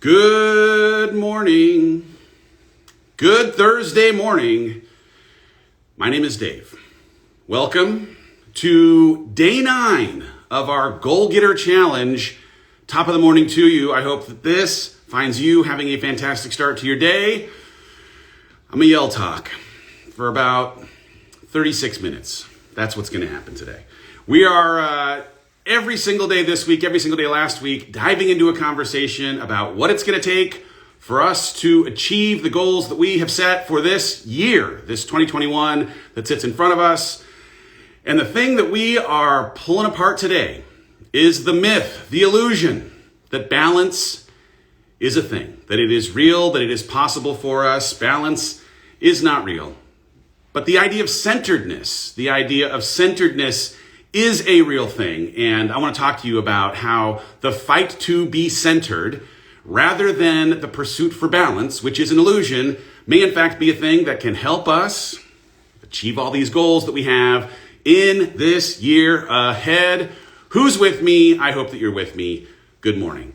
Good morning. Good Thursday morning. My name is Dave. Welcome to day 9 of our Goal Getter Challenge. Top of the morning to you. I hope that this finds you having a fantastic start to your day. I'm gonna yell talk for about 36 minutes. That's what's gonna happen today. We are every single day this week, every single day last week, diving into a conversation about what it's going to take for us to achieve the goals that we have set for this year, this 2021 that sits in front of us. And the thing that we are pulling apart today is the myth, the illusion that balance is a thing, that it is real, that it is possible for us. Balance is not real. But the idea of centeredness is a real thing. And I want to talk to you about how the fight to be centered, rather than the pursuit for balance, which is an illusion, may in fact be a thing that can help us achieve all these goals that we have in this year ahead. Who's with me? I hope that you're with me. Good morning.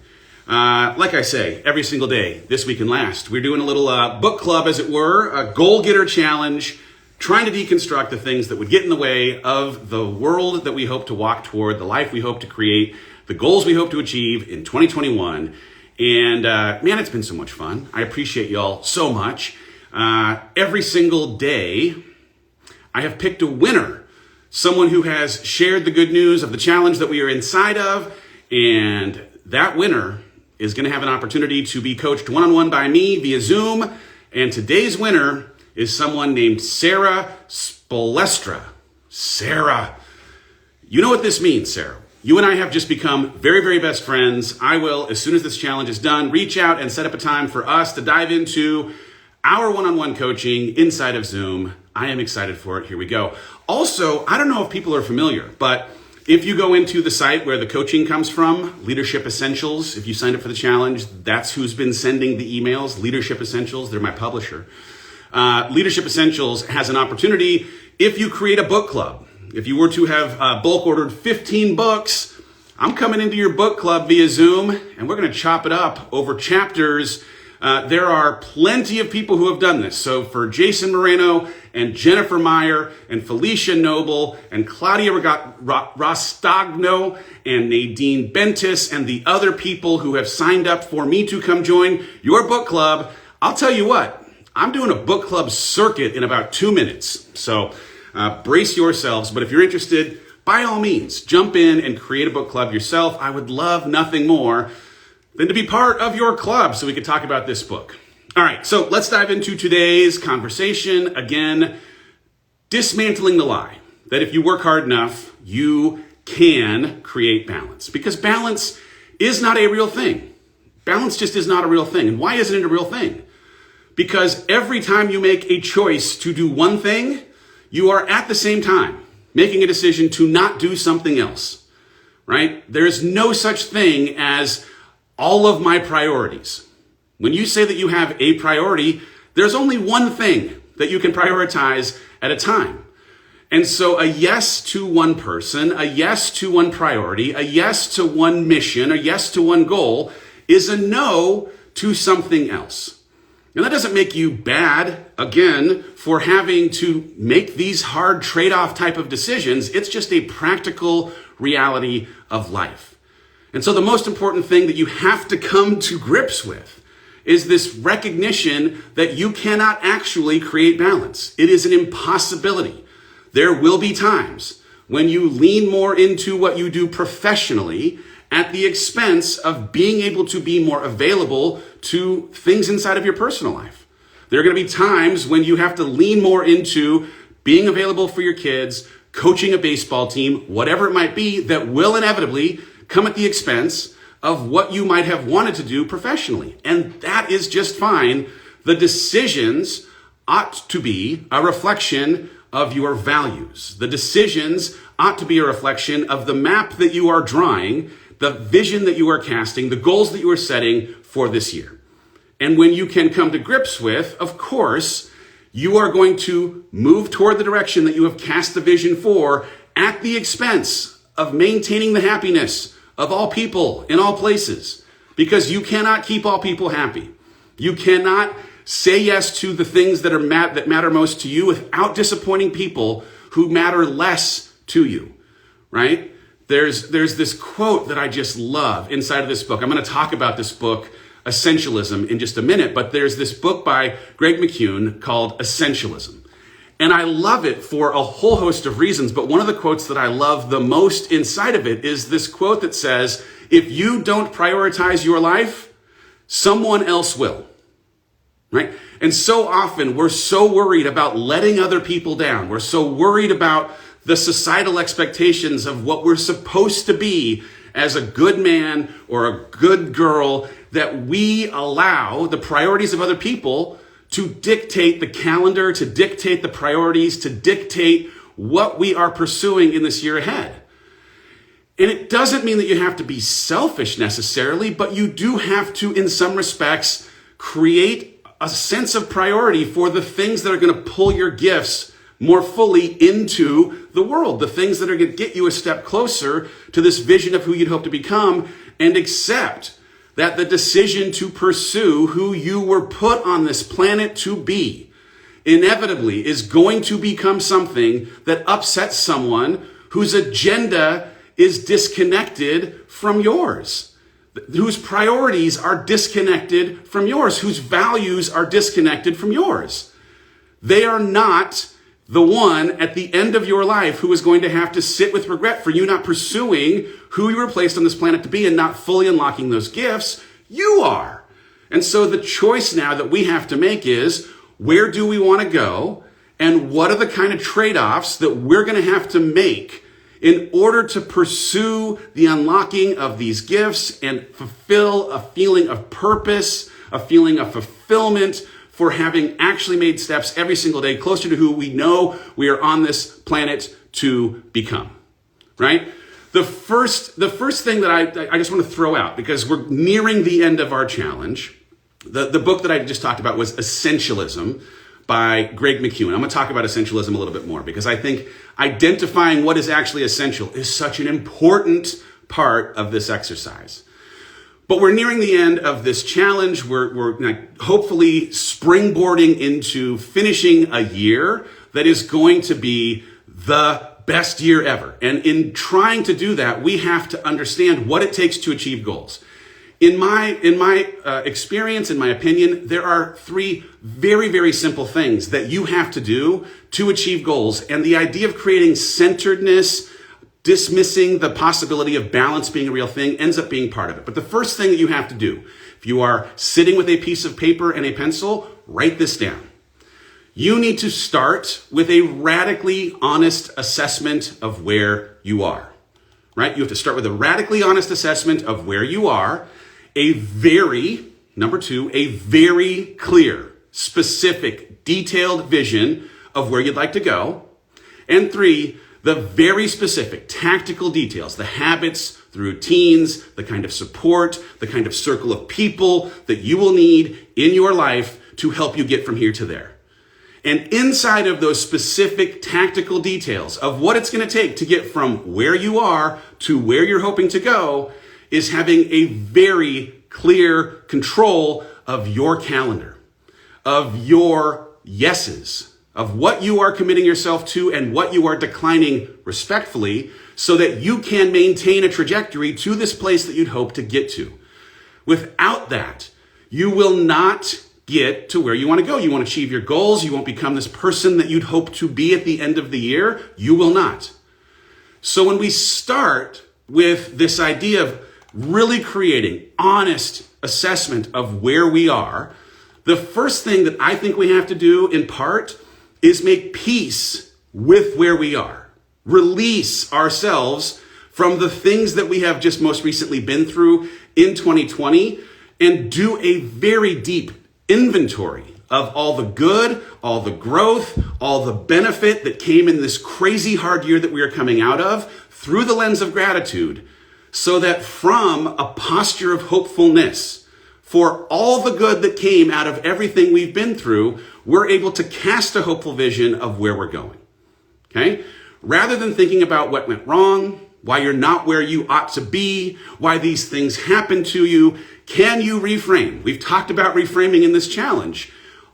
Like I say, every single day, this week and last, we're doing a little book club, as it were, a Goal Getter Challenge, trying to deconstruct the things that would get in the way of the world that we hope to walk toward, the life we hope to create, the goals we hope to achieve in 2021. And man, it's been so much fun. I appreciate y'all so much. Every single day, I have picked a winner, someone who has shared the good news of the challenge that we are inside of. And that winner is going to have an opportunity to be coached one-on-one by me via Zoom. And today's winner is someone named Sarah Spolestra. Sarah, you know what this means, Sarah. You and I have just become very, very best friends. I will, as soon as this challenge is done, reach out and set up a time for us to dive into our one-on-one coaching inside of Zoom. I am excited for it. Here we go. Also, I don't know if people are familiar, but if you go into the site where the coaching comes from, Leadership Essentials, if you signed up for the challenge, that's who's been sending the emails, Leadership Essentials. They're my publisher. Leadership Essentials has an opportunity if you create a book club. If you were to have bulk ordered 15 books, I'm coming into your book club via Zoom, and we're going to chop it up over chapters. There are plenty of people who have done this. So for Jason Moreno and Jennifer Meyer and Felicia Noble and Claudia Rostagno and Nadine Bentis and the other people who have signed up for me to come join your book club, I'll tell you what, I'm doing a book club circuit in about 2 minutes. So brace yourselves. But if you're interested, by all means, jump in and create a book club yourself. I would love nothing more than to be part of your club so we can talk about this book. All right, so let's dive into today's conversation. Again, dismantling the lie that if you work hard enough, you can create balance. Because balance is not a real thing. Balance just is not a real thing. And why isn't it a real thing? Because every time you make a choice to do one thing, you are at the same time making a decision to not do something else, right? There's no such thing as all of my priorities. When you say that you have a priority, there's only one thing that you can prioritize at a time. And so a yes to one person, a yes to one priority, a yes to one mission, a yes to one goal is a no to something else. And that doesn't make you bad, again, for having to make these hard trade-off type of decisions. It's just a practical reality of life. And so the most important thing that you have to come to grips with is this recognition that you cannot actually create balance. It is an impossibility. There will be times when you lean more into what you do professionally at the expense of being able to be more available to things inside of your personal life. There are going to be times when you have to lean more into being available for your kids, coaching a baseball team, whatever it might be, that will inevitably come at the expense of what you might have wanted to do professionally. And that is just fine. The decisions ought to be a reflection of your values. The decisions ought to be a reflection of the map that you are drawing, the vision that you are casting, the goals that you are setting for this year. And when you can come to grips with, of course, you are going to move toward the direction that you have cast the vision for at the expense of maintaining the happiness of all people in all places. because you cannot keep all people happy. You cannot say yes to the things that matter most to you without disappointing people who matter less to you, right? There's this quote that I just love inside of this book. I'm going to talk about this book, Essentialism, in just a minute, but there's this book by Greg McKeown called Essentialism. And I love it for a whole host of reasons, but one of the quotes that I love the most inside of it is this quote that says, if you don't prioritize your life, someone else will, right? And so often we're so worried about letting other people down. We're so worried about the societal expectations of what we're supposed to be as a good man or a good girl that we allow the priorities of other people to dictate the calendar, to dictate the priorities, to dictate what we are pursuing in this year ahead. And it doesn't mean that you have to be selfish necessarily, but you do have to, in some respects, create a sense of priority for the things that are going to pull your gifts more fully into the world, the things that are going to get you a step closer to this vision of who you'd hope to become, and accept that the decision to pursue who you were put on this planet to be inevitably is going to become something that upsets someone whose agenda is disconnected from yours, whose priorities are disconnected from yours, whose values are disconnected from yours. They are not the one at the end of your life who is going to have to sit with regret for you not pursuing who you were placed on this planet to be and not fully unlocking those gifts. You are. And so the choice now that we have to make is, where do we want to go? And what are the kind of trade-offs that we're going to have to make in order to pursue the unlocking of these gifts and fulfill a feeling of purpose, a feeling of fulfillment, for having actually made steps every single day closer to who we know we are on this planet to become, right? The first thing that I just want to throw out, because we're nearing the end of our challenge, the book that I just talked about was Essentialism by Greg McKeown. I'm going to talk about essentialism a little bit more because I think identifying what is actually essential is such an important part of this exercise. But we're nearing the end of this challenge. We're hopefully springboarding into finishing a year that is going to be the best year ever. And in trying to do that, we have to understand what it takes to achieve goals. In my experience, in my opinion, there are three very, very simple things that you have to do to achieve goals. And the idea of creating centeredness, dismissing the possibility of balance being a real thing, ends up being part of it. But the first thing that you have to do, if you are sitting with a piece of paper and a pencil, write this down. You need to start with a radically honest assessment of where you are, right? You have to start with a radically honest assessment of where you are, number two, a very clear, specific, detailed vision of where you'd like to go, and three, the very specific tactical details, the habits, the routines, the kind of support, the kind of circle of people that you will need in your life to help you get from here to there. And inside of those specific tactical details of what it's going to take to get from where you are to where you're hoping to go is having a very clear control of your calendar, of your yeses, of what you are committing yourself to and what you are declining respectfully, so that you can maintain a trajectory to this place that you'd hope to get to. Without that, you will not get to where you want to go. You won't achieve your goals. You won't become this person that you'd hope to be at the end of the year. You will not. So when we start with this idea of really creating honest assessment of where we are, the first thing that I think we have to do in part is make peace with where we are. Release ourselves from the things that we have just most recently been through in 2020 and do a very deep inventory of all the good, all the growth, all the benefit that came in this crazy hard year that we are coming out of through the lens of gratitude, so that from a posture of hopefulness for all the good that came out of everything we've been through, we're able to cast a hopeful vision of where we're going, okay? Rather than thinking about what went wrong, why you're not where you ought to be, why these things happen to you, Can you reframe? We've talked about reframing in this challenge.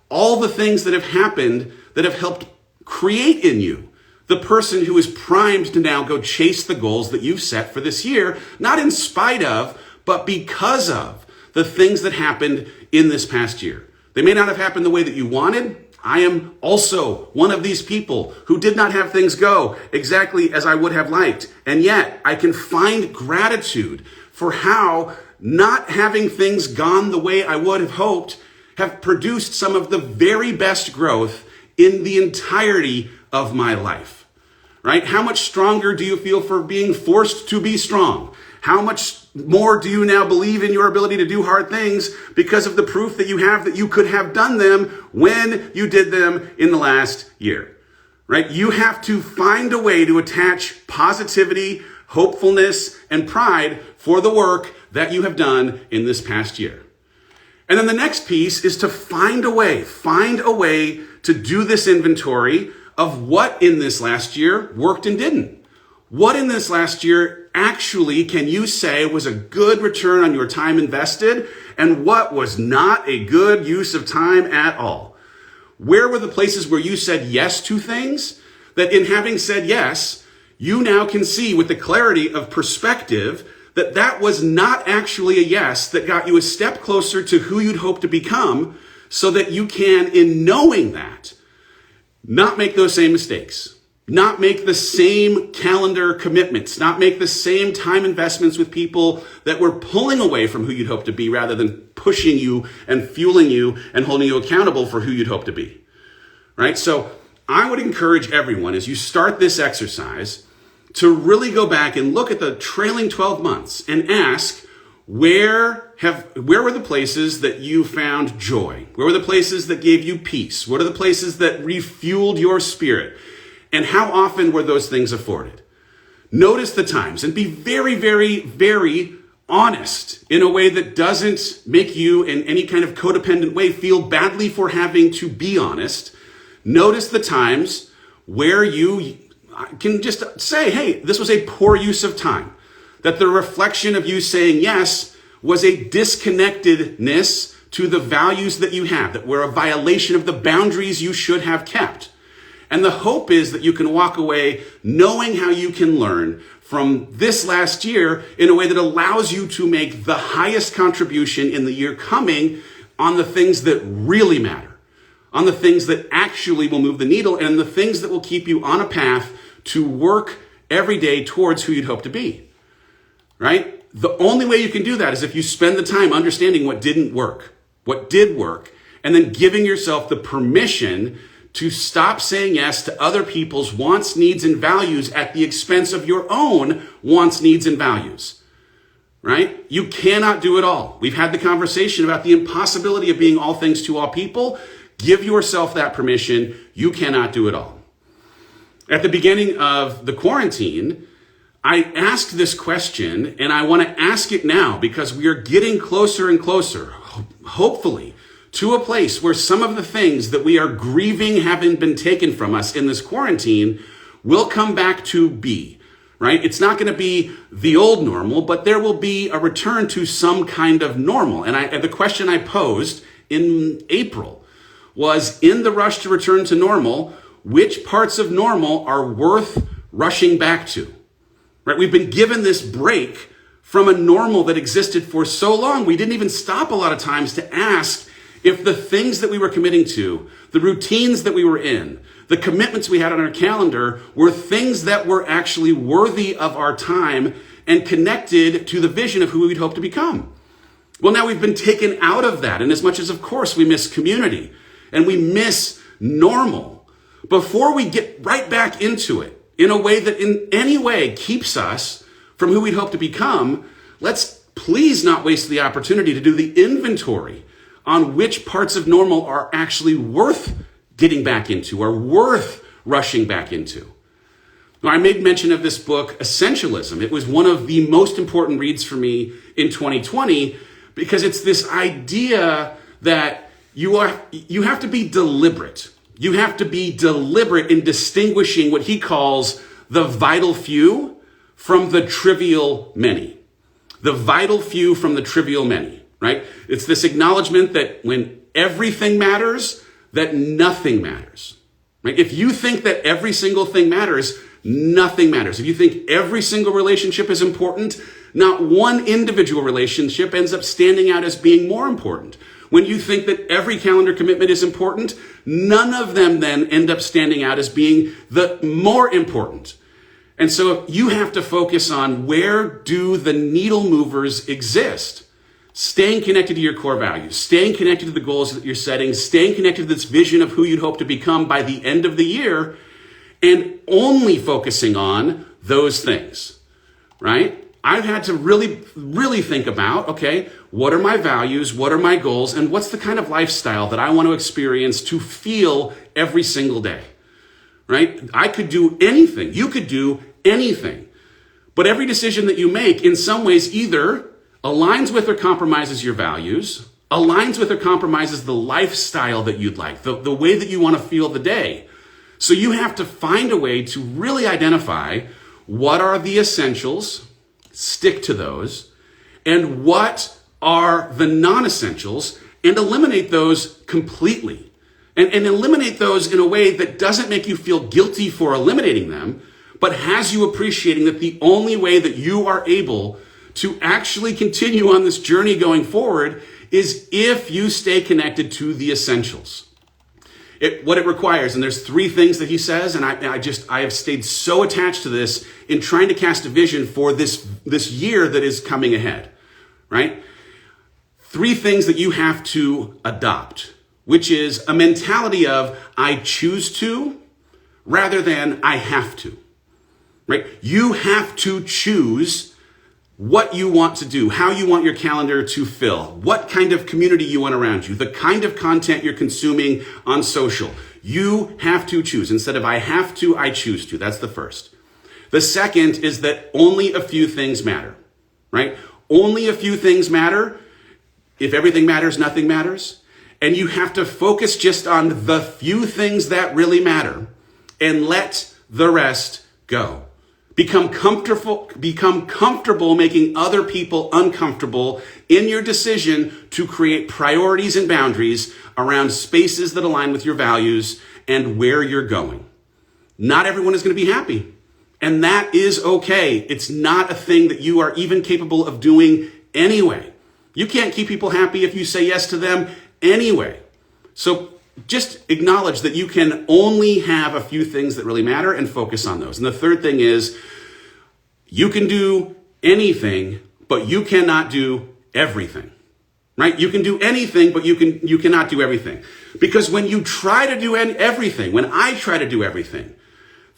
All the things that have happened that have helped create in you the person who is primed to now go chase the goals that you've set for this year, not in spite of, but because of the things that happened in this past year. They may not have happened the way that you wanted. I am also one of these people who did not have things go exactly as I would have liked. And yet I can find gratitude for how not having things gone the way I would have hoped have produced some of the very best growth in the entirety of my life, right? How much stronger do you feel for being forced to be strong? How much more do you now believe in your ability to do hard things because of the proof that you have that you could have done them when you did them in the last year, right? You have to find a way to attach positivity, hopefulness, and pride for the work that you have done in this past year. And then the next piece is to find a way to do this inventory of what in this last year worked and didn't. What in this last year actually can you say was a good return on your time invested, and what was not a good use of time at all? Where were the places where you said yes to things that in having said yes, you now can see with the clarity of perspective that that was not actually a yes that got you a step closer to who you'd hope to become, so that you can, in knowing that, not make those same mistakes, not make the same calendar commitments, not make the same time investments with people that were pulling away from who you'd hope to be rather than pushing you and fueling you and holding you accountable for who you'd hope to be, right? So I would encourage everyone, as you start this exercise, to really go back and look at the trailing 12 months and ask, where were the places that you found joy? Where were the places that gave you peace? What are the places that refueled your spirit? And how often were those things afforded? Notice the times and be very, very, very honest in a way that doesn't make you in any kind of codependent way feel badly for having to be honest. Notice the times where you can just say, hey, this was a poor use of time. That the reflection of you saying yes was a disconnectedness to the values that you have, that were a violation of the boundaries you should have kept. And the hope is that you can walk away knowing how you can learn from this last year in a way that allows you to make the highest contribution in the year coming on the things that really matter, on the things that actually will move the needle, and the things that will keep you on a path to work every day towards who you'd hope to be, right? The only way you can do that is if you spend the time understanding what didn't work, what did work, and then giving yourself the permission to stop saying yes to other people's wants, needs, and values at the expense of your own wants, needs, and values, right? You cannot do it all. We've had the conversation about the impossibility of being all things to all people. Give yourself that permission. You cannot do it all. At the beginning of the quarantine, I asked this question, and I want to ask it now because we are getting closer and closer, hopefully, to a place where some of the things that we are grieving having been taken from us in this quarantine will come back to be, right? It's not going to be the old normal, but there will be a return to some kind of normal. And the question I posed in April was, in the rush to return to normal, which parts of normal are worth rushing back to, right? We've been given this break from a normal that existed for so long. We didn't even stop a lot of times to ask if the things that we were committing to, the routines that we were in, the commitments we had on our calendar were things that were actually worthy of our time and connected to the vision of who we'd hope to become. Well, now we've been taken out of that. And as much as, of course, we miss community and we miss normal, before we get right back into it in a way that in any way keeps us from who we'd hope to become, let's please not waste the opportunity to do the inventory on which parts of normal are actually worth getting back into, are worth rushing back into. Now, I made mention of this book, Essentialism. It was one of the most important reads for me in 2020 because it's this idea that you have to be deliberate. You have to be deliberate in distinguishing what he calls the vital few from the trivial many. The vital few from the trivial many. right? It's this acknowledgement that when everything matters, that nothing matters, right? If you think that every single thing matters, nothing matters. If you think every single relationship is important, not one individual relationship ends up standing out as being more important. When you think that every calendar commitment is important, none of them then end up standing out as being the more important. And so you have to focus on, where do the needle movers exist? Staying connected to your core values, staying connected to the goals that you're setting, staying connected to this vision of who you'd hope to become by the end of the year, and only focusing on those things, right? I've had to really think about, okay, what are my values? What are my goals? And what's the kind of lifestyle that I want to experience to feel every single day, right? I could do anything. You could do anything. But every decision that you make in some ways either aligns with or compromises your values, aligns with or compromises the lifestyle that you'd like, the way that you want to feel the day. So you have to find a way to really identify what are the essentials, stick to those, and what are the non-essentials, and eliminate those completely. And eliminate those in a way that doesn't make you feel guilty for eliminating them, but has you appreciating that the only way that you are able to actually continue on this journey going forward is if you stay connected to the essentials. What it requires, and there's 3 things that he says, and I have stayed so attached to this in trying to cast a vision for this year that is coming ahead, right? 3 things that you have to adopt, which is a mentality of I choose to rather than I have to, right? You have to choose what you want to do, how you want your calendar to fill, what kind of community you want around you, the kind of content you're consuming on social. You have to choose. Instead of I have to, I choose to. That's the first. The second is that only a few things matter, right? Only a few things matter. If everything matters, nothing matters. And you have to focus just on the few things that really matter and let the rest go. Become comfortable making other people uncomfortable in your decision to create priorities and boundaries around spaces that align with your values and where you're going. Not everyone is going to be happy, and that is okay. It's not a thing that you are even capable of doing anyway. You can't keep people happy if you say yes to them anyway. So just acknowledge that you can only have a few things that really matter and focus on those. And the third thing is, you can do anything, but you cannot do everything, right? You can do anything, but you cannot do everything. Because when you try to do everything, when I try to do everything,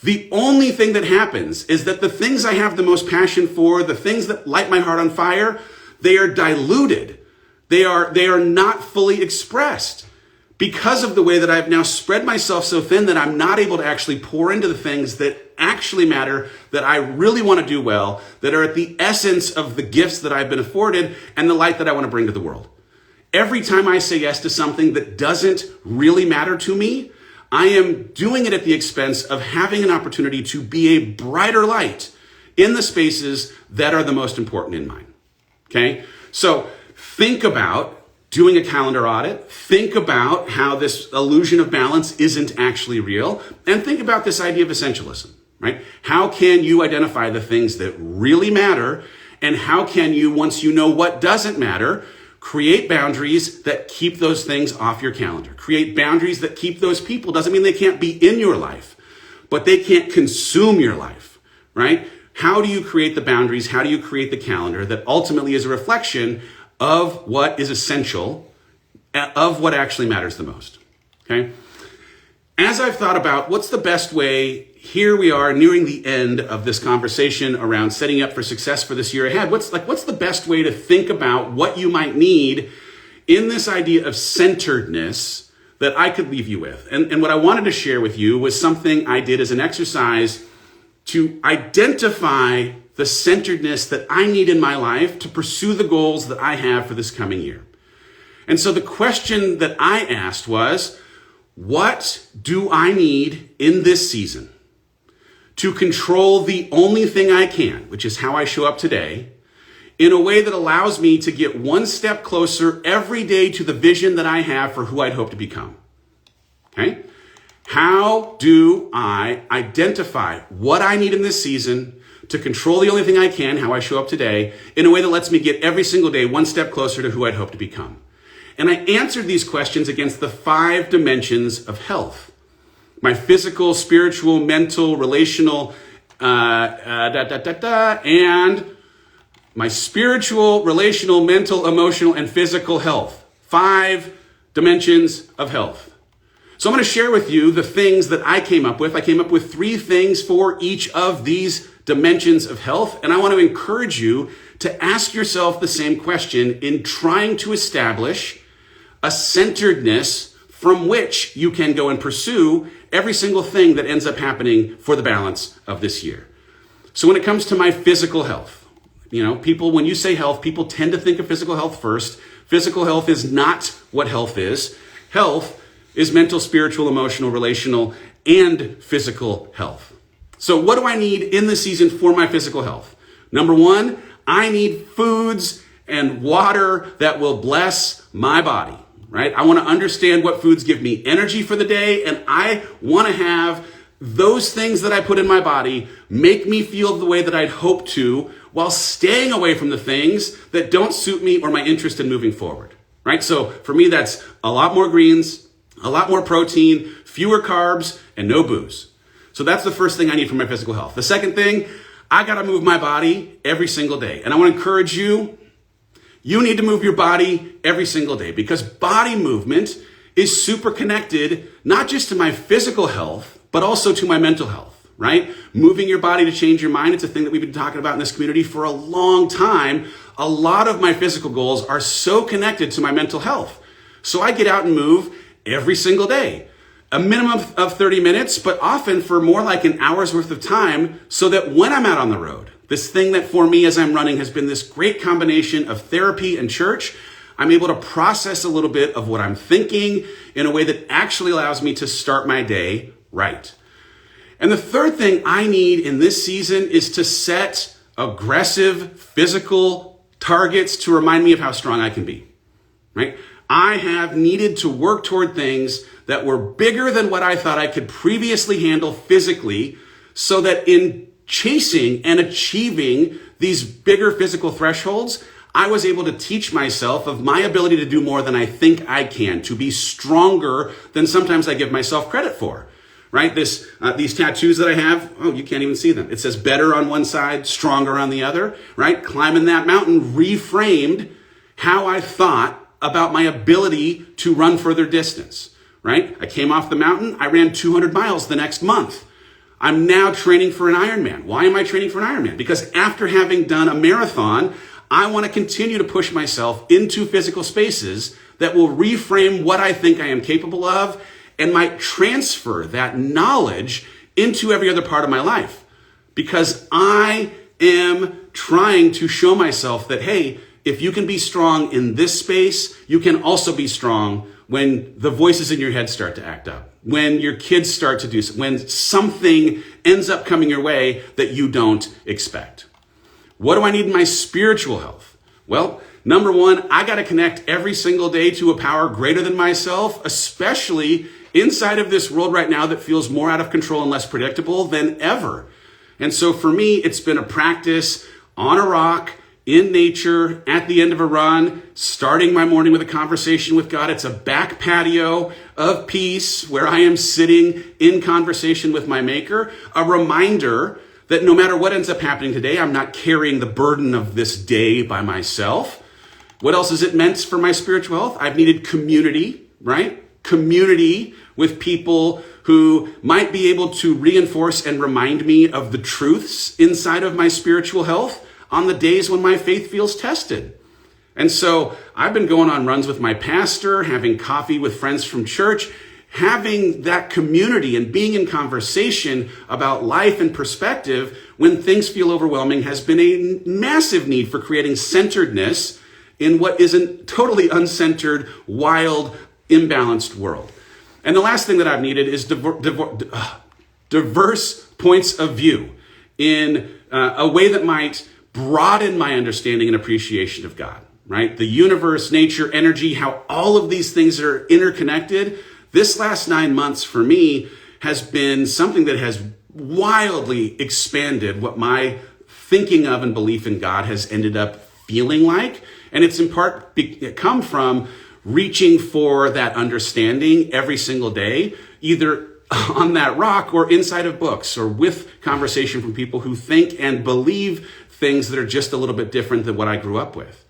the only thing that happens is that the things I have the most passion for, the things that light my heart on fire, they are diluted. They are not fully expressed because of the way that I've now spread myself so thin that I'm not able to actually pour into the things that actually matter, that I really want to do well, that are at the essence of the gifts that I've been afforded and the light that I want to bring to the world. Every time I say yes to something that doesn't really matter to me, I am doing it at the expense of having an opportunity to be a brighter light in the spaces that are the most important in mine. Okay? So think about doing a calendar audit, think about how this illusion of balance isn't actually real, and think about this idea of essentialism, right? How can you identify the things that really matter, and how can you, once you know what doesn't matter, create boundaries that keep those things off your calendar? Create boundaries that keep those people. Doesn't mean they can't be in your life, but they can't consume your life, right? How do you create the boundaries? How do you create the calendar that ultimately is a reflection of what is essential, of what actually matters the most, okay? As I've thought about what's the best way, here we are nearing the end of this conversation around setting up for success for this year ahead. What's the best way to think about what you might need in this idea of centeredness that I could leave you with? And what I wanted to share with you was something I did as an exercise to identify the centeredness that I need in my life to pursue the goals that I have for this coming year. And so the question that I asked was, what do I need in this season to control the only thing I can, which is how I show up today, in a way that allows me to get one step closer every day to the vision that I have for who I'd hope to become. Okay? How do I identify what I need in this season to control the only thing I can, how I show up today, in a way that lets me get every single day one step closer to who I'd hope to become? And I answered these questions against the 5 dimensions of health. My physical, spiritual, mental, relational, and my spiritual, relational, mental, emotional, and physical health. 5 dimensions of health. So I'm going to share with you the things that I came up with. I came up with 3 things for each of these dimensions of health. And I want to encourage you to ask yourself the same question in trying to establish a centeredness from which you can go and pursue every single thing that ends up happening for the balance of this year. So when it comes to my physical health, people, when you say health, people tend to think of physical health first. Physical health is not what health is. Health is mental, spiritual, emotional, relational, and physical health. So what do I need in the season for my physical health? Number 1, I need foods and water that will bless my body, right? I want to understand what foods give me energy for the day, and I want to have those things that I put in my body make me feel the way that I'd hope to, while staying away from the things that don't suit me or my interest in moving forward, right? So for me, that's a lot more greens, a lot more protein, fewer carbs, and no booze. So that's the first thing I need for my physical health. The second thing, I got to move my body every single day. And I want to encourage you, you need to move your body every single day, because body movement is super connected, not just to my physical health, but also to my mental health, right? Moving your body to change your mind. It's a thing that we've been talking about in this community for a long time. A lot of my physical goals are so connected to my mental health. So I get out and move every single day. A minimum of 30 minutes, but often for more like an hour's worth of time, so that when I'm out on the road, this thing that for me as I'm running has been this great combination of therapy and church, I'm able to process a little bit of what I'm thinking in a way that actually allows me to start my day right. And the third thing I need in this season is to set aggressive physical targets to remind me of how strong I can be, right? I have needed to work toward things that were bigger than what I thought I could previously handle physically, so that in chasing and achieving these bigger physical thresholds, I was able to teach myself of my ability to do more than I think I can, to be stronger than sometimes I give myself credit for, right? These tattoos that I have, oh, you can't even see them. It says better on one side, stronger on the other, right? Climbing that mountain reframed how I thought about my ability to run further distance, right? I came off the mountain, I ran 200 miles the next month. I'm now training for an Ironman. Why am I training for an Ironman? Because after having done a marathon, I want to continue to push myself into physical spaces that will reframe what I think I am capable of, and might transfer that knowledge into every other part of my life. Because I am trying to show myself that, hey, if you can be strong in this space, you can also be strong when the voices in your head start to act up, when your kids start to do something, when something ends up coming your way that you don't expect. What do I need in my spiritual health? Well, number 1, I got to connect every single day to a power greater than myself, especially inside of this world right now that feels more out of control and less predictable than ever. And so for me, it's been a practice on a rock, in nature, at the end of a run, starting my morning with a conversation with God. It's a back patio of peace where I am sitting in conversation with my Maker, a reminder that no matter what ends up happening today, I'm not carrying the burden of this day by myself. What else has it meant for my spiritual health? I've needed community, right? Community with people who might be able to reinforce and remind me of the truths inside of my spiritual health on the days when my faith feels tested. And so I've been going on runs with my pastor, having coffee with friends from church, having that community and being in conversation about life and perspective when things feel overwhelming has been a massive need for creating centeredness in what is a totally uncentered, wild, imbalanced world. And the last thing that I've needed is diverse points of view in a way that might broaden my understanding and appreciation of God, right? The universe, nature, energy, how all of these things are interconnected. This last 9 months for me has been something that has wildly expanded what my thinking of and belief in God has ended up feeling like. And it's in part come from reaching for that understanding every single day, either on that rock or inside of books or with conversation from people who think and believe things that are just a little bit different than what I grew up with.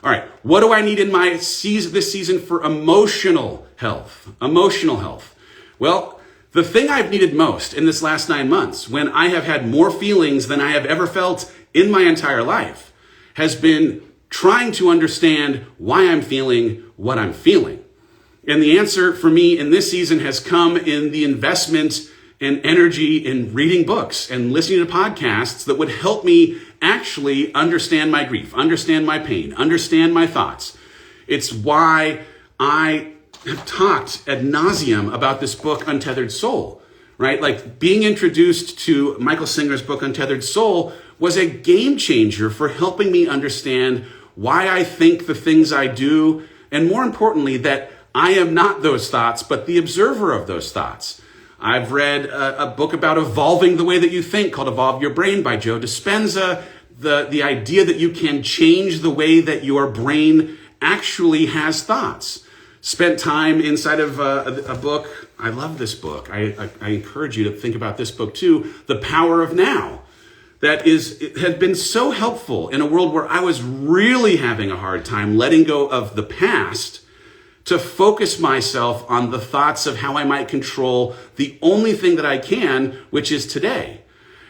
All right, what do I need in my season, this season for emotional health? Emotional health. Well, the thing I've needed most in this last 9 months, when I have had more feelings than I have ever felt in my entire life, has been trying to understand why I'm feeling what I'm feeling. And the answer for me in this season has come in the investment and energy in reading books and listening to podcasts that would help me actually understand my grief, understand my pain, understand my thoughts. It's why I have talked ad nauseum about this book, Untethered Soul, right? Like being introduced to Michael Singer's book, Untethered Soul, was a game changer for helping me understand why I think the things I do, and more importantly, that I am not those thoughts, but the observer of those thoughts. I've read a book about evolving the way that you think called Evolve Your Brain by Joe Dispenza. The idea that you can change the way that your brain actually has thoughts. Spent time inside of a book. I love this book. I encourage you to think about this book too. The Power of Now. It had been so helpful in a world where I was really having a hard time letting go of the past to focus myself on the thoughts of how I might control the only thing that I can, which is today.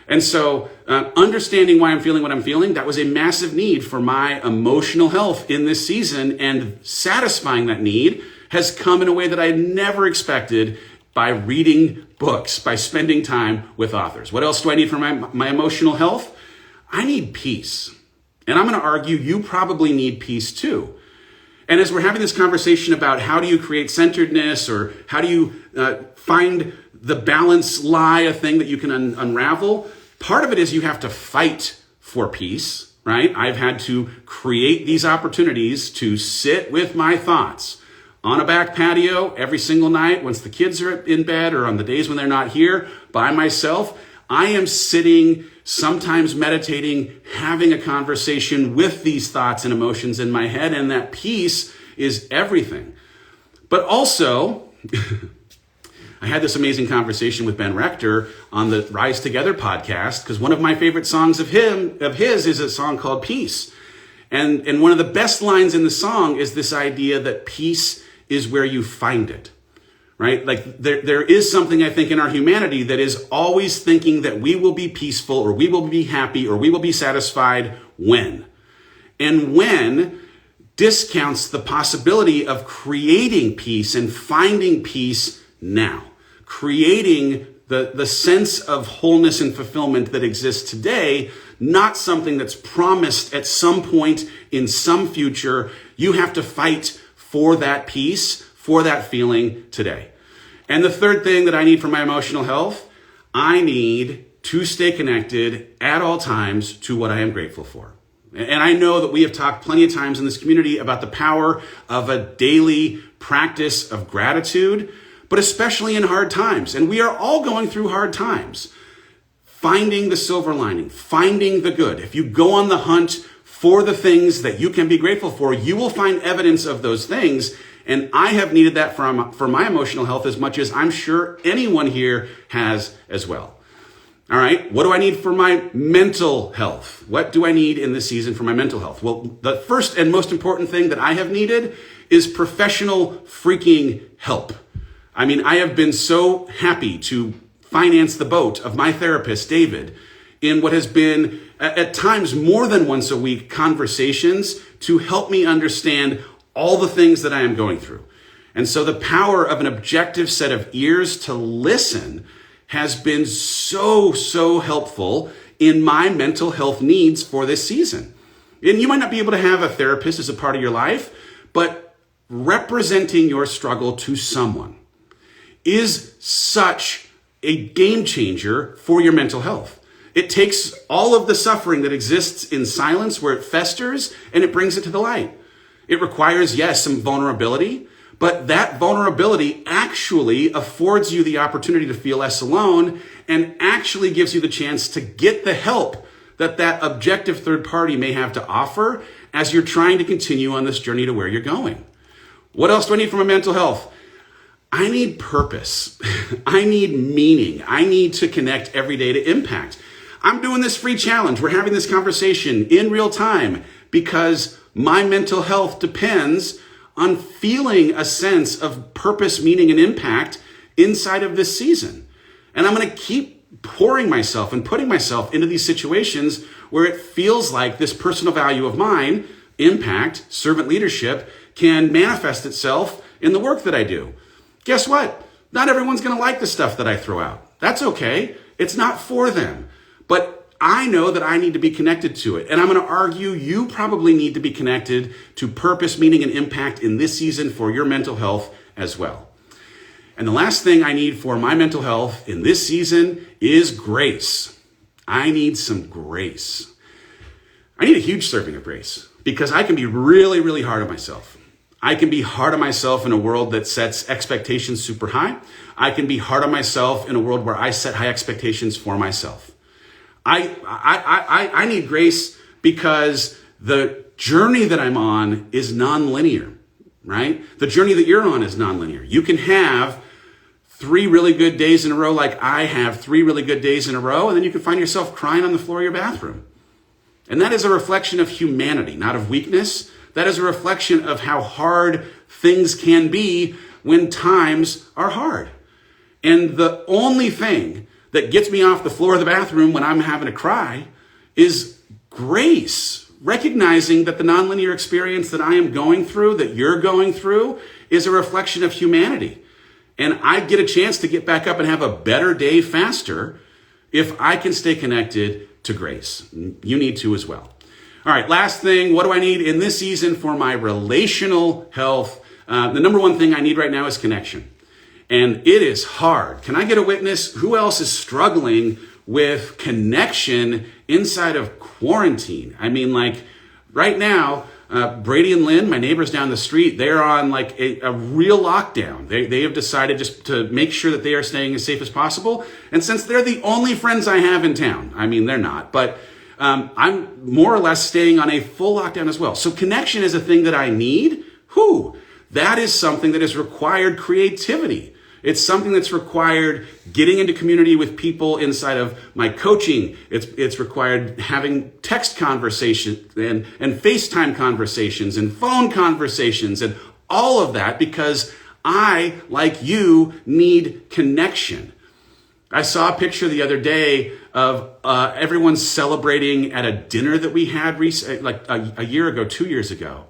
And so understanding why I'm feeling what I'm feeling, that was a massive need for my emotional health in this season, and satisfying that need has come in a way that I never expected by reading books, by spending time with authors. What else do I need for my emotional health? I need peace. And I'm going to argue you probably need peace too. And as we're having this conversation about how do you create centeredness, or how do you find the balance lie, a thing that you can unravel, part of it is you have to fight for peace, right? I've had to create these opportunities to sit with my thoughts on a back patio every single night once the kids are in bed, or on the days when they're not here, by myself. I am sitting, sometimes meditating, having a conversation with these thoughts and emotions in my head, and that peace is everything. But also, I had this amazing conversation with Ben Rector on the Rise Together podcast, because one of my favorite songs of his is a song called Peace. And one of the best lines in the song is this idea that peace is where you find it. Right? Like there is something, I think, in our humanity that is always thinking that we will be peaceful, or we will be happy, or we will be satisfied when. And when discounts the possibility of creating peace and finding peace now. Creating the sense of wholeness and fulfillment that exists today, not something that's promised at some point in some future. You have to fight for that peace, for that feeling today. And the third thing that I need for my emotional health, I need to stay connected at all times to what I am grateful for. And I know that we have talked plenty of times in this community about the power of a daily practice of gratitude, but especially in hard times. And we are all going through hard times. Finding the silver lining, finding the good. If you go on the hunt for the things that you can be grateful for, you will find evidence of those things. And I have needed that for my emotional health as much as I'm sure anyone here has as well. All right, what do I need for my mental health? What do I need in this season for my mental health? Well, the first and most important thing that I have needed is professional freaking help. I mean, I have been so happy to finance the boat of my therapist, David, in what has been at times more than once a week conversations to help me understand all the things that I am going through. And so the power of an objective set of ears to listen has been so helpful in my mental health needs for this season. And you might not be able to have a therapist as a part of your life, but representing your struggle to someone is such a game changer for your mental health. It takes all of the suffering that exists in silence where it festers and it brings it to the light. It requires, yes, some vulnerability, but that vulnerability actually affords you the opportunity to feel less alone and actually gives you the chance to get the help that objective third party may have to offer as you're trying to continue on this journey to where you're going. What else do I need for my mental health? I need purpose. I need meaning. I need to connect every day to impact. I'm doing this free challenge. We're having this conversation in real time because my mental health depends on feeling a sense of purpose, meaning, and impact inside of this season. And I'm going to keep pouring myself and putting myself into these situations where it feels like this personal value of mine, impact, servant leadership, can manifest itself in the work that I do. Guess what? Not everyone's going to like the stuff that I throw out. That's okay. It's not for them. But I know that I need to be connected to it. And I'm going to argue you probably need to be connected to purpose, meaning, and impact in this season for your mental health as well. And the last thing I need for my mental health in this season is grace. I need some grace. I need a huge serving of grace because I can be really, really hard on myself. I can be hard on myself in a world that sets expectations super high. I can be hard on myself in a world where I set high expectations for myself. I need grace because the journey that I'm on is nonlinear, right? The journey that you're on is nonlinear. You can have 3 really good days in a row like I have 3 really good days in a row, and then you can find yourself crying on the floor of your bathroom. And that is a reflection of humanity, not of weakness. That is a reflection of how hard things can be when times are hard. And the only thing that gets me off the floor of the bathroom when I'm having to cry is grace. Recognizing that the nonlinear experience that I am going through, that you're going through, is a reflection of humanity. And I get a chance to get back up and have a better day faster if I can stay connected to grace. You need to as well. All right, last thing, what do I need in this season for my relational health? The number one thing I need right now is connection. And it is hard. Can I get a witness? Who else is struggling with connection inside of quarantine? I mean, like right now, Brady and Lynn, my neighbors down the street, they're on like a real lockdown. They have decided just to make sure that they are staying as safe as possible. And since they're the only friends I have in town, I mean, they're not, but I'm more or less staying on a full lockdown as well. So connection is a thing that I need. That is something that has required creativity. It's something that's required getting into community with people inside of my coaching. It's required having text conversations and FaceTime conversations and phone conversations and all of that because I, like you, need connection. I saw a picture the other day of everyone celebrating at a dinner that we had like a year ago, 2 years ago.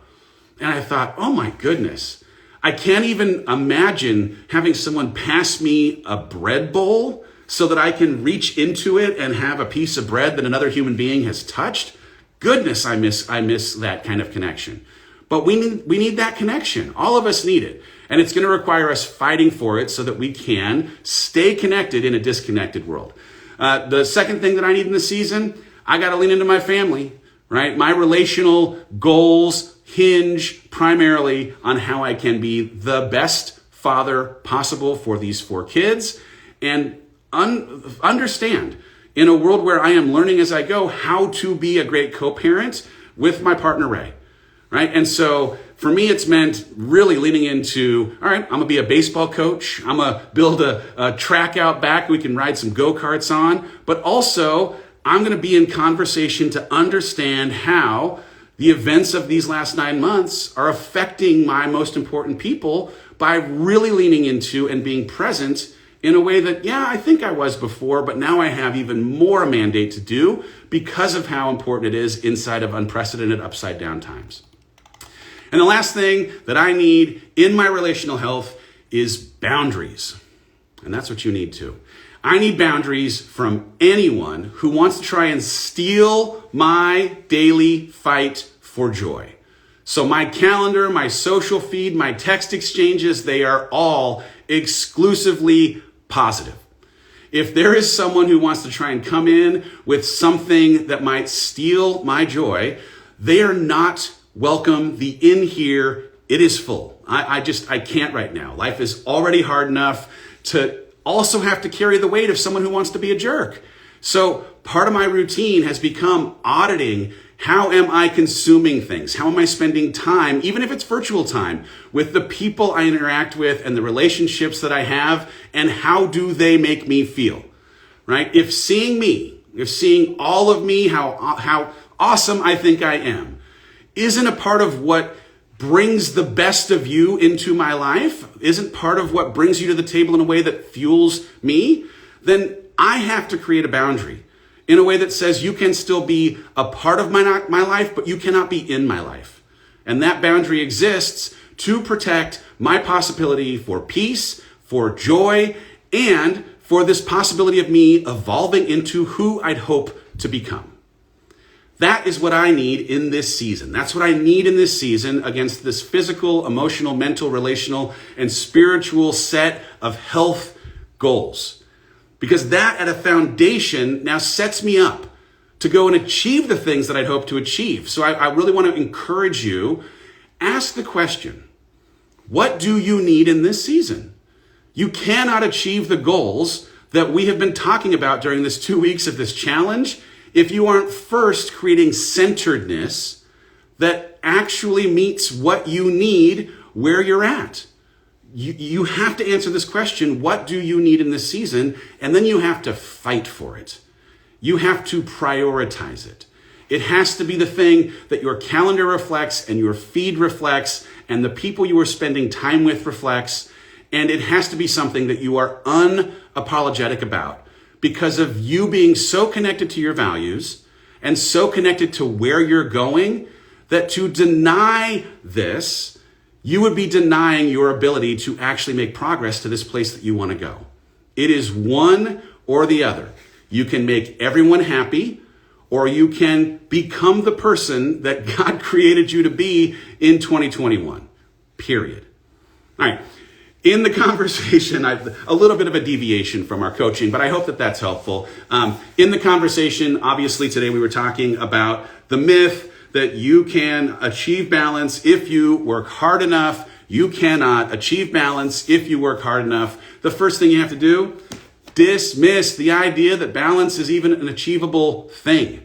And I thought, oh my goodness, I can't even imagine having someone pass me a bread bowl so that I can reach into it and have a piece of bread that another human being has touched. Goodness, I miss that kind of connection. But we need that connection. All of us need it. And it's going to require us fighting for it so that we can stay connected in a disconnected world. The second thing that I need in this season, I got to lean into my family, right? My relational goals hinge primarily on how I can be the best father possible for these 4 kids and understand in a world where I am learning as I go how to be a great co-parent with my partner, Ray, right? And so for me, it's meant really leaning into, all right, I'm going to be a baseball coach. I'm going to build a track out back we can ride some go-karts on, but also I'm going to be in conversation to understand how the events of these last 9 months are affecting my most important people by really leaning into and being present in a way that, yeah, I think I was before, but now I have even more a mandate to do because of how important it is inside of unprecedented upside down times. And the last thing that I need in my relational health is boundaries. And that's what you need too. I need boundaries from anyone who wants to try and steal my daily fight for joy. So my calendar, my social feed, my text exchanges, they are all exclusively positive. If there is someone who wants to try and come in with something that might steal my joy, they are not welcome. The inn here, it is full. I can't right now. Life is already hard enough to also have to carry the weight of someone who wants to be a jerk. So part of my routine has become auditing, how am I consuming things? How am I spending time, even if it's virtual time, with the people I interact with and the relationships that I have, and how do they make me feel, right? If seeing all of me, how awesome I think I am, isn't a part of what brings the best of you into my life, isn't part of what brings you to the table in a way that fuels me, then I have to create a boundary in a way that says you can still be a part of my life, but you cannot be in my life. And that boundary exists to protect my possibility for peace, for joy, and for this possibility of me evolving into who I'd hope to become. That is what I need in this season. That's what I need in this season against this physical, emotional, mental, relational, and spiritual set of health goals. Because that at a foundation now sets me up to go and achieve the things that I'd hope to achieve. So I really want to encourage you, ask the question, what do you need in this season? You cannot achieve the goals that we have been talking about during this 2 weeks of this challenge if you aren't first creating centeredness that actually meets what you need where you're at. You have to answer this question, what do you need in this season? And then you have to fight for it. You have to prioritize it. It has to be the thing that your calendar reflects and your feed reflects and the people you are spending time with reflects. And it has to be something that you are unapologetic about because of you being so connected to your values and so connected to where you're going that to deny this, you would be denying your ability to actually make progress to this place that you want to go. It is one or the other. You can make everyone happy, or you can become the person that God created you to be in 2021, period. All right. In the conversation, a little bit of a deviation from our coaching, but I hope that that's helpful. In the conversation, obviously today we were talking about the myth that you can achieve balance if you work hard enough. You cannot achieve balance if you work hard enough. The first thing you have to do, dismiss the idea that balance is even an achievable thing.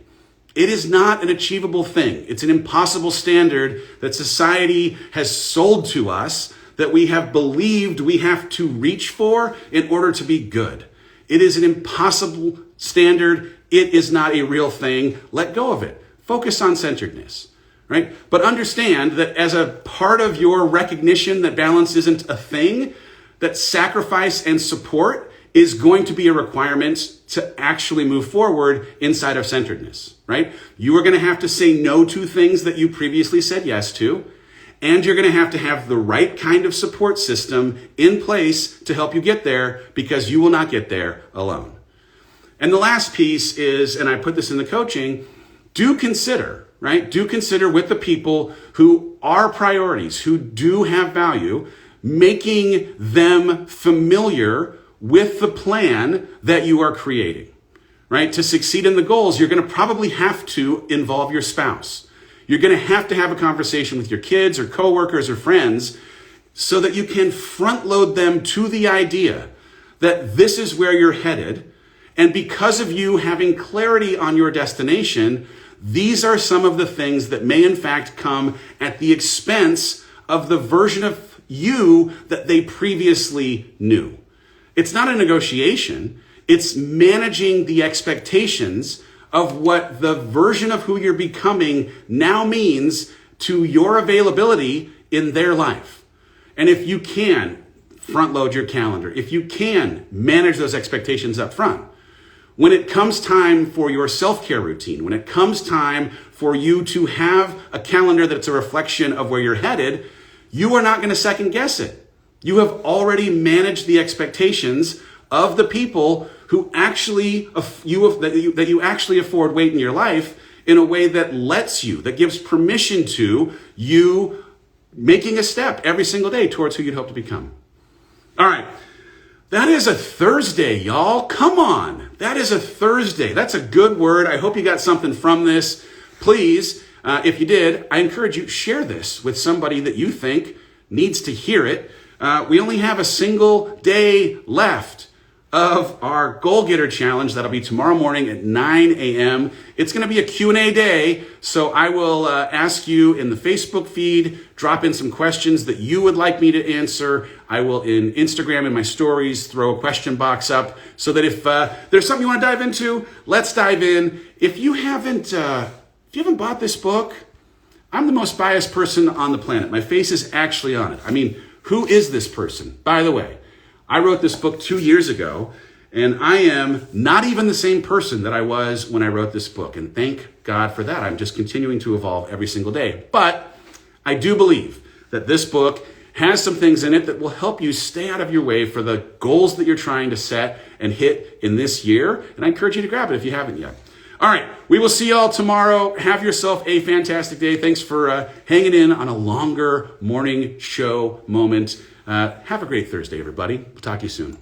It is not an achievable thing. It's an impossible standard that society has sold to us that we have believed we have to reach for in order to be good. It is an impossible standard. It is not a real thing. Let go of it. Focus on centeredness, right? But understand that as a part of your recognition that balance isn't a thing, that sacrifice and support is going to be a requirement to actually move forward inside of centeredness, right? You are going to have to say no to things that you previously said yes to. And you're going to have the right kind of support system in place to help you get there because you will not get there alone. And the last piece is, and I put this in the coaching, do consider, right? Do consider with the people who are priorities, who do have value, making them familiar with the plan that you are creating, right? To succeed in the goals, you're going to probably have to involve your spouse. You're going to have a conversation with your kids or coworkers or friends so that you can front load them to the idea that this is where you're headed. And because of you having clarity on your destination, these are some of the things that may in fact come at the expense of the version of you that they previously knew. It's not a negotiation. It's managing the expectations of what the version of who you're becoming now means to your availability in their life. And if you can front load your calendar, if you can manage those expectations up front, when it comes time for your self-care routine, when it comes time for you to have a calendar that's a reflection of where you're headed, you are not going to second guess it. You have already managed the expectations of the people who actually that you actually afford weight in your life in a way that lets you, that gives permission to you making a step every single day towards who you'd hope to become. All right. That is a Thursday, y'all. Come on. That is a Thursday. That's a good word. I hope you got something from this. Please, if you did, I encourage you, share this with somebody that you think needs to hear it. We only have a single day left of our Goal Getter Challenge. That'll be tomorrow morning at 9 a.m. It's going to be a Q&A day, so I will ask you in the Facebook feed, drop in some questions that you would like me to answer. I will, in Instagram and my stories, throw a question box up so that if there's something you want to dive into, let's dive in. If you haven't bought this book, I'm the most biased person on the planet. My face is actually on it. I mean, who is this person? By the way, I wrote this book 2 years ago, and I am not even the same person that I was when I wrote this book. And thank God for that. I'm just continuing to evolve every single day. But I do believe that this book has some things in it that will help you stay out of your way for the goals that you're trying to set and hit in this year. And I encourage you to grab it if you haven't yet. All right, we will see y'all tomorrow. Have yourself a fantastic day. Thanks for hanging in on a longer morning show moment. Have a great Thursday, everybody. We'll talk to you soon.